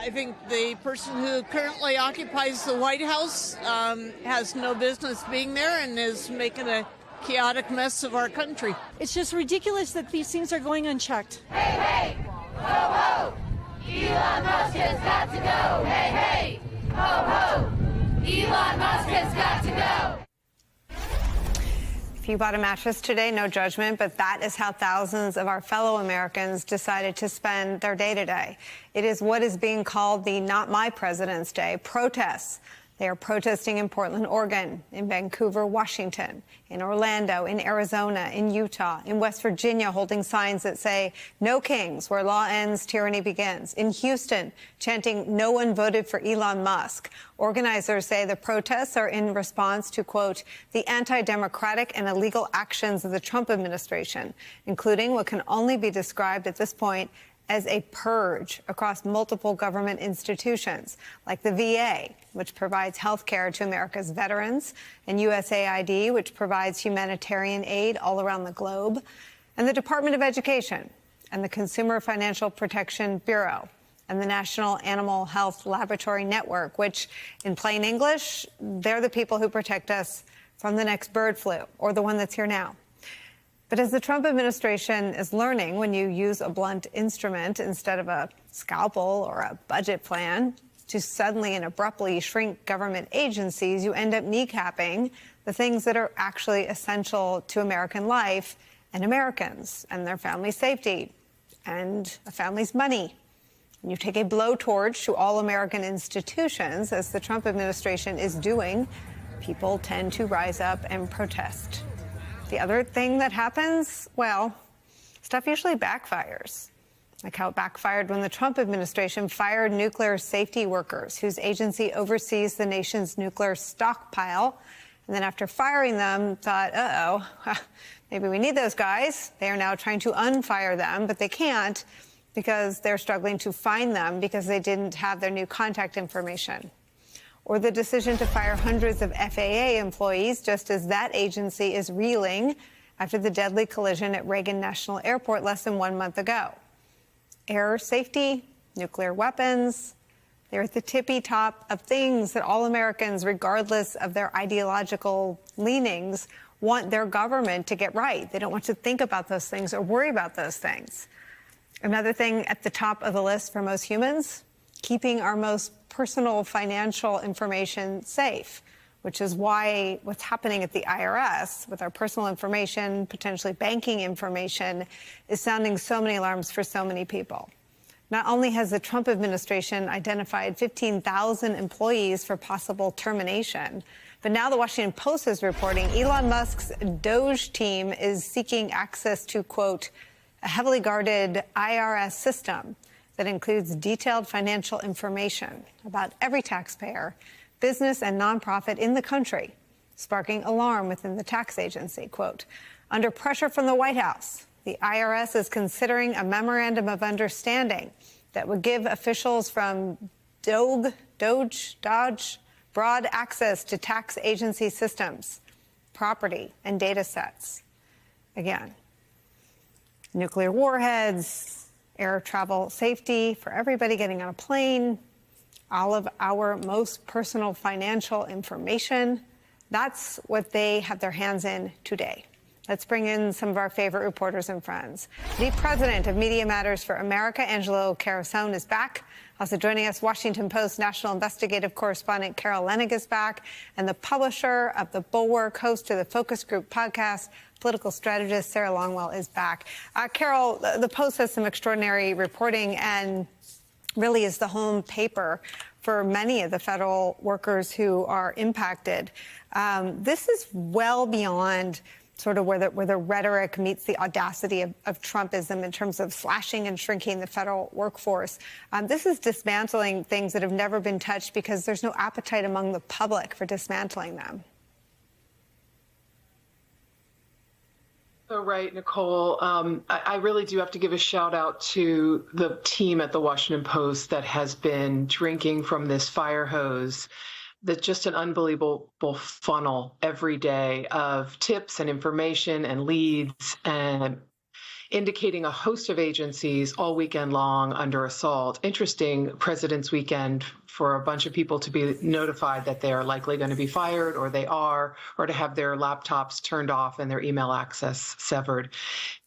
I think the person who currently occupies the White House has no business being there and is making a chaotic mess of our country. It's just ridiculous that these things are going unchecked. Hey, hey, ho, ho, Elon Musk has got to go. Hey, hey, ho, ho, Elon Musk has got to go. If you bought a mattress today, no judgment, but that is how thousands of our fellow Americans decided to spend their day today. It is what is being called the Not My President's Day protests. They are protesting in Portland, Oregon, in Vancouver, Washington, in Orlando, in Arizona, in Utah, in West Virginia, holding signs that say, "No kings, where law ends, tyranny begins." In Houston, chanting, "No one voted for Elon Musk." Organizers say the protests are in response to, quote, the anti-democratic and illegal actions of the Trump administration, including what can only be described at this point as a purge across multiple government institutions, like the VA, which provides health care to America's veterans, and USAID, which provides humanitarian aid all around the globe, and the Department of Education, and the Consumer Financial Protection Bureau, and the National Animal Health Laboratory Network, which, in plain English, they're the people who protect us from the next bird flu, or the one that's here now. But as the Trump administration is learning, when you use a blunt instrument instead of a scalpel or a budget plan to suddenly and abruptly shrink government agencies, you end up kneecapping the things that are actually essential to American life and Americans and their family safety and a family's money. When you take a blowtorch to all American institutions, as the Trump administration is doing, people tend to rise up and protest. The other thing that happens, well, stuff usually backfires, like how it backfired when the Trump administration fired nuclear safety workers whose agency oversees the nation's nuclear stockpile. And then after firing them, thought, maybe we need those guys. They are now trying to unfire them, but they can't because they're struggling to find them because they didn't have their new contact information. Or the decision to fire hundreds of FAA employees just as that agency is reeling after the deadly collision at Reagan National Airport less than 1 month ago. Air safety, nuclear weapons, they're at the tippy top of things that all Americans, regardless of their ideological leanings, want their government to get right. They don't want to think about those things or worry about those things. Another thing at the top of the list for most humans, keeping our most personal financial information safe, which is why what's happening at the IRS with our personal information, potentially banking information, is sounding so many alarms for so many people. Not only has the Trump administration identified 15,000 employees for possible termination, but now the Washington Post is reporting Elon Musk's Doge team is seeking access to, quote, a heavily guarded IRS system that includes detailed financial information about every taxpayer, business and nonprofit in the country, sparking alarm within the tax agency. Quote, under pressure from the White House, the IRS is considering a memorandum of understanding that would give officials from Doge, broad access to tax agency systems, property, and data sets. Again, nuclear warheads, air travel safety for everybody getting on a plane, all of our most personal financial information. That's what they have their hands in today. Let's bring in some of our favorite reporters and friends. The president of Media Matters for America, Angelo Carusone, is back. Also joining us, Washington Post national investigative correspondent Carol Leonnig is back, and the publisher of The Bulwark, host of the Focus Group podcast, political strategist Sarah Longwell is back. Carol, the Post has some extraordinary reporting and really is the home paper for many of the federal workers who are impacted. This is well beyond sort of where the rhetoric meets the audacity of Trumpism in terms of slashing and shrinking the federal workforce. This is dismantling things that have never been touched because there's no appetite among the public for dismantling them. So right, Nicole. I really do have to give a shout out to the team at the Washington Post that has been drinking from this fire hose. That's just an unbelievable funnel every day of tips and information and leads. And indicating a host of agencies all weekend long under assault. Interesting President's Weekend for a bunch of people to be notified that they are likely going to be fired, or they are, or to have their laptops turned off and their email access severed.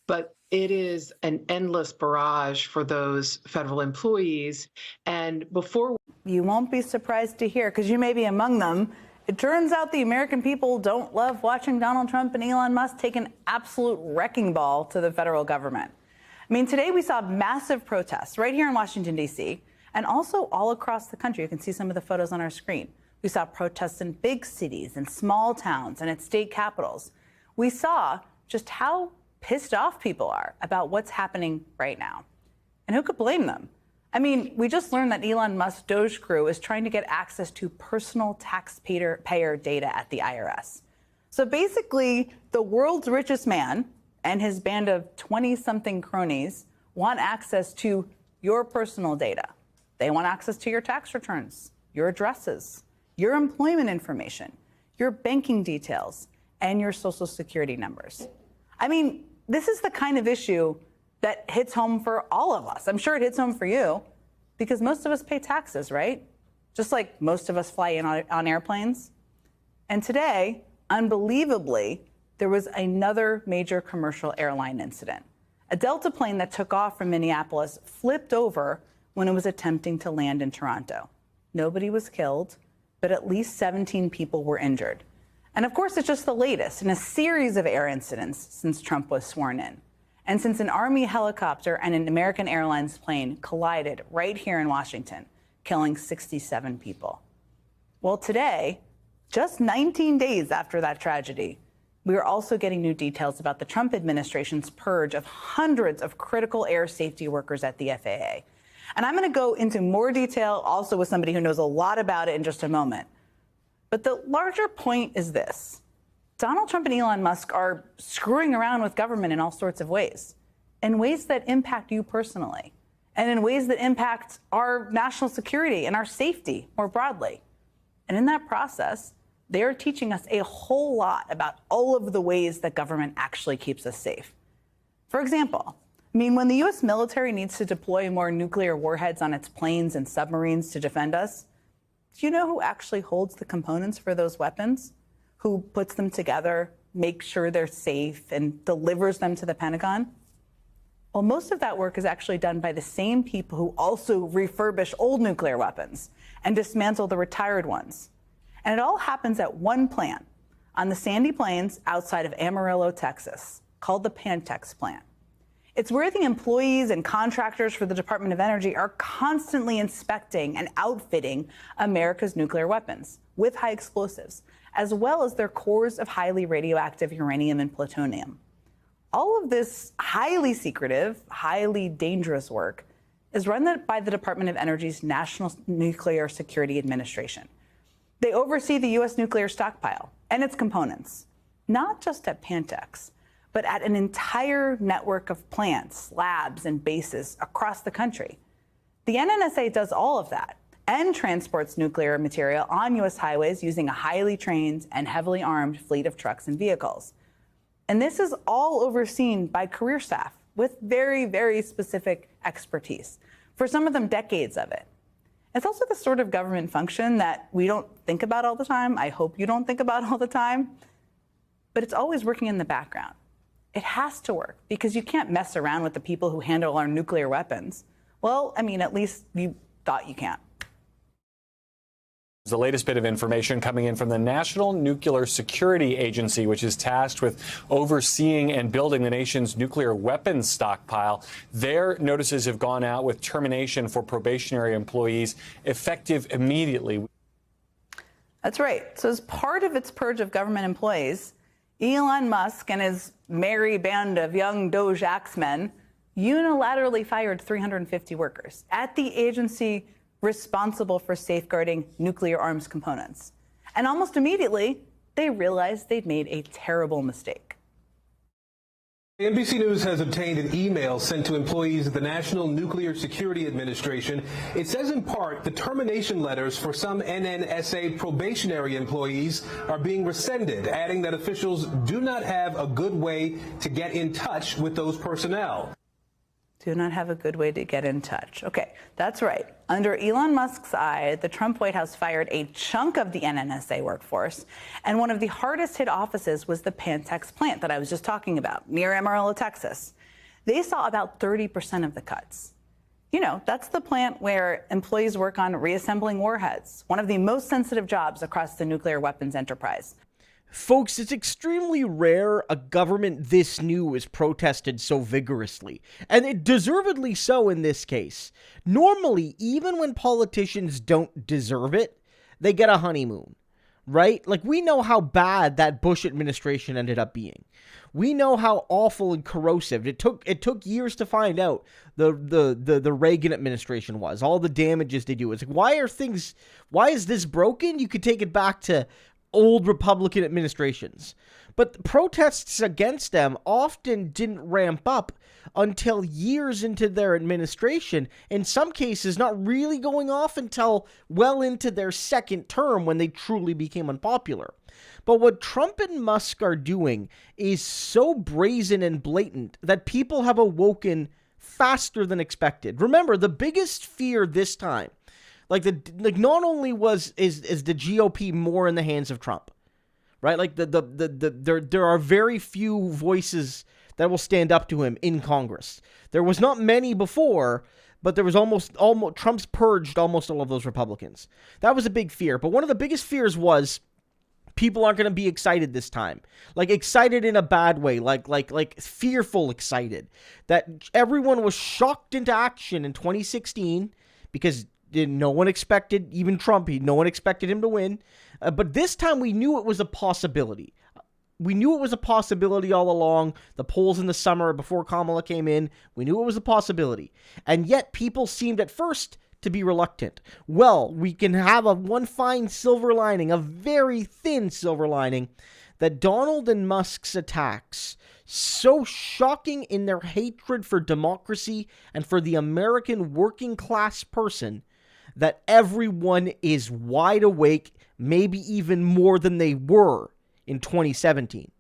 But it is an endless barrage for those federal employees. And before you won't be surprised to hear, because you may be among them, it turns out the American people don't love watching Donald Trump and Elon Musk take an absolute wrecking ball to the federal government. I mean, today we saw massive protests right here in Washington, D.C., and also all across the country. You can see some of the photos on our screen. We saw protests in big cities and small towns and at state capitals. We saw just how pissed off people are about what's happening right now. And who could blame them? I mean, we just learned that Elon Musk's Doge crew is trying to get access to personal taxpayer data at the IRS. So basically, the world's richest man and his band of 20-something cronies want access to your personal data. They want access to your tax returns, your addresses, your employment information, your banking details, and your social security numbers. I mean, this is the kind of issue that hits home for all of us. I'm sure it hits home for you, because most of us pay taxes, right? Just like most of us fly in on airplanes. And today, unbelievably, there was another major commercial airline incident. A Delta plane that took off from Minneapolis flipped over when it was attempting to land in Toronto. Nobody was killed, but at least 17 people were injured. And of course, it's just the latest in a series of air incidents since Trump was sworn in. And since an Army helicopter and an American Airlines plane collided right here in Washington, killing 67 people. Well, today, just 19 days after that tragedy, we are also getting new details about the Trump administration's purge of hundreds of critical air safety workers at the FAA. And I'm going to go into more detail also with somebody who knows a lot about it in just a moment. But the larger point is this. Donald Trump and Elon Musk are screwing around with government in all sorts of ways that impact you personally, and in ways that impact our national security and our safety more broadly. And in that process, they are teaching us a whole lot about all of the ways that government actually keeps us safe. For example, I mean, when the U.S. military needs to deploy more nuclear warheads on its planes and submarines to defend us, do you know who actually holds the components for those weapons? Who puts them together, makes sure they're safe, and delivers them to the Pentagon? Well, most of that work is actually done by the same people who also refurbish old nuclear weapons and dismantle the retired ones. And it all happens at one plant on the Sandy Plains outside of Amarillo, Texas, called the Pantex plant. It's where the employees and contractors for the Department of Energy are constantly inspecting and outfitting America's nuclear weapons with high explosives, as well as their cores of highly radioactive uranium and plutonium. All of this highly secretive, highly dangerous work is run by the Department of Energy's National Nuclear Security Administration. They oversee the U.S. nuclear stockpile and its components, not just at Pantex, but at an entire network of plants, labs, and bases across the country. The NNSA does all of that and transports nuclear material on U.S. highways using a highly trained and heavily armed fleet of trucks and vehicles. And this is all overseen by career staff with very, very specific expertise. For some of them, decades of it. It's also the sort of government function that we don't think about all the time. I hope you don't think about all the time. But it's always working in the background. It has to work because you can't mess around with the people who handle our nuclear weapons. Well, I mean, at least you thought you can't. The latest bit of information coming in from the National Nuclear Security Agency, which is tasked with overseeing and building the nation's nuclear weapons stockpile. Their notices have gone out with termination for probationary employees effective immediately. That's right. So as part of its purge of government employees, Elon Musk and his merry band of young Doge axemen unilaterally fired 350 workers at the agency responsible for safeguarding nuclear arms components. And almost immediately, they realized they'd made a terrible mistake. NBC News has obtained an email sent to employees of the National Nuclear Security Administration. It says in part the termination letters for some NNSA probationary employees are being rescinded, adding that officials do not have a good way to get in touch with those personnel. Do not have a good way to get in touch. Okay, that's right. Under Elon Musk's eye, the Trump White House fired a chunk of the NNSA workforce, and one of the hardest hit offices was the Pantex plant that I was just talking about, near Amarillo, Texas. They saw about 30% of the cuts. You know, that's the plant where employees work on reassembling warheads, one of the most sensitive jobs across the nuclear weapons enterprise. Folks, it's extremely rare a government this new is protested so vigorously, and it deservedly so in this case. Normally, even when politicians don't deserve it, they get a honeymoon, right? Like, we know how bad that Bush administration ended up being. We know how awful and corrosive it took years to find out the Reagan administration was, all the damages they do. It's like, why is this broken? You could take it back to old Republican administrations. But protests against them often didn't ramp up until years into their administration, in some cases not really going off until well into their second term when they truly became unpopular. But what Trump and Musk are doing is so brazen and blatant that people have awoken faster than expected. Remember, the biggest fear this time, not only is the GOP more in the hands of Trump, right? Like there are very few voices that will stand up to him in Congress. There was not many before, but there was almost Trump's purged almost all of those Republicans. That was a big fear. But one of the biggest fears was people aren't going to be excited this time. Like, excited in a bad way, like fearful excited. That everyone was shocked into action in 2016 because no one expected, even Trump, no one expected him to win. But this time we knew it was a possibility. We knew it was a possibility all along. The polls in the summer before Kamala came in, we knew it was a possibility. And yet people seemed at first to be reluctant. Well, we can have one fine silver lining, a very thin silver lining, that Donald and Musk's attacks, so shocking in their hatred for democracy and for the American working class person, that everyone is wide awake, maybe even more than they were in 2017.